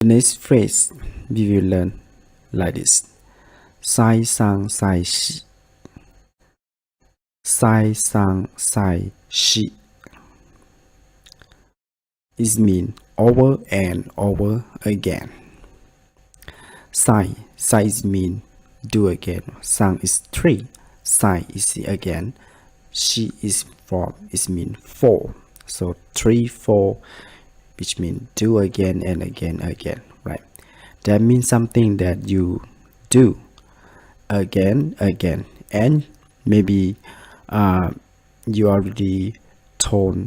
The next phrase we will learn like this. 再三再四再三再四 It means over and over again. Sai is mean do again. Sang is three. Sai is again. Shi is four. It mean four. So 3, 4, which means do again and again, right? That means something that you do again, and maybe you already tell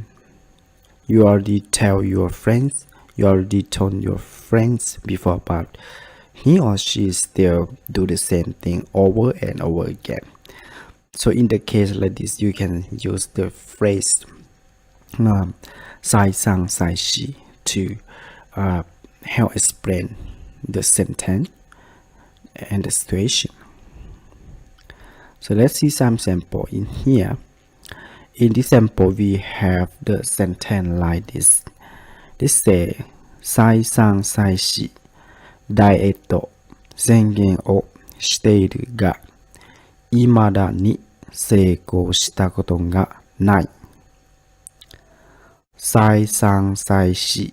your friends, you already told your friends before, but he or she still do the same thing over and over again. So in the case like this, you can use the phrase 再三再四 to help explain the sentence and the situation. So let's see some sample in here. In this sample, we have the sentence like this. This say 再三再四ダイエット宣言をしているが、未だに成功したことがない。再三再四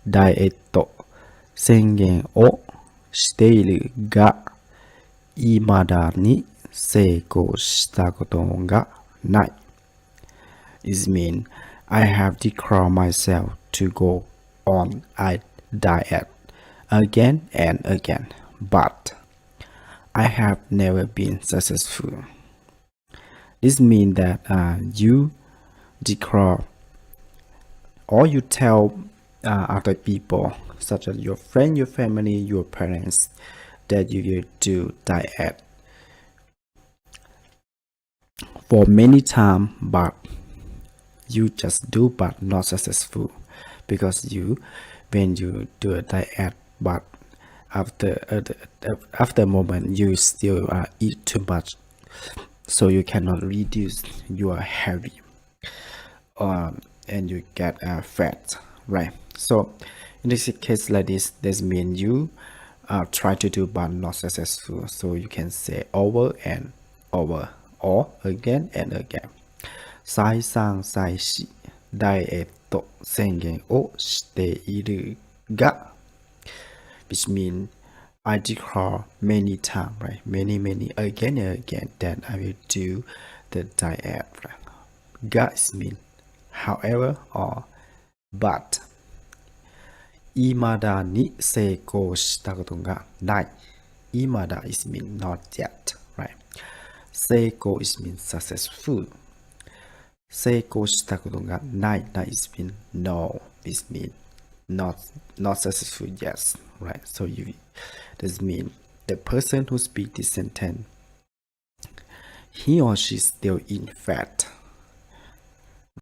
ダイエット宣言をしているが、未だに成功したことがない。It means I have declared myself to go on a diet again and again, but I have never been successful. This means that you declare or you tell other people, such as your friend, your family, your parents, that you will do diet for many times, but you just do but not successful, because when you do a diet, but after a moment you still eat too much, so you cannot reduce your heavy and you get fat, right? So in this case like this means you try to do but not successful, so you can say over and over or again and again. 再三再四ダイエット宣言をしているが which means I declare many times, right? Many again and again that I will do the diet, right? が is mean however or but. 未だに成功したことがない。未だ is mean not yet, right? 成功 is mean successful. 成功したことがない is mean no, is mean not successful, yes, right? So this means the person who speaks this sentence, he or she is still in fact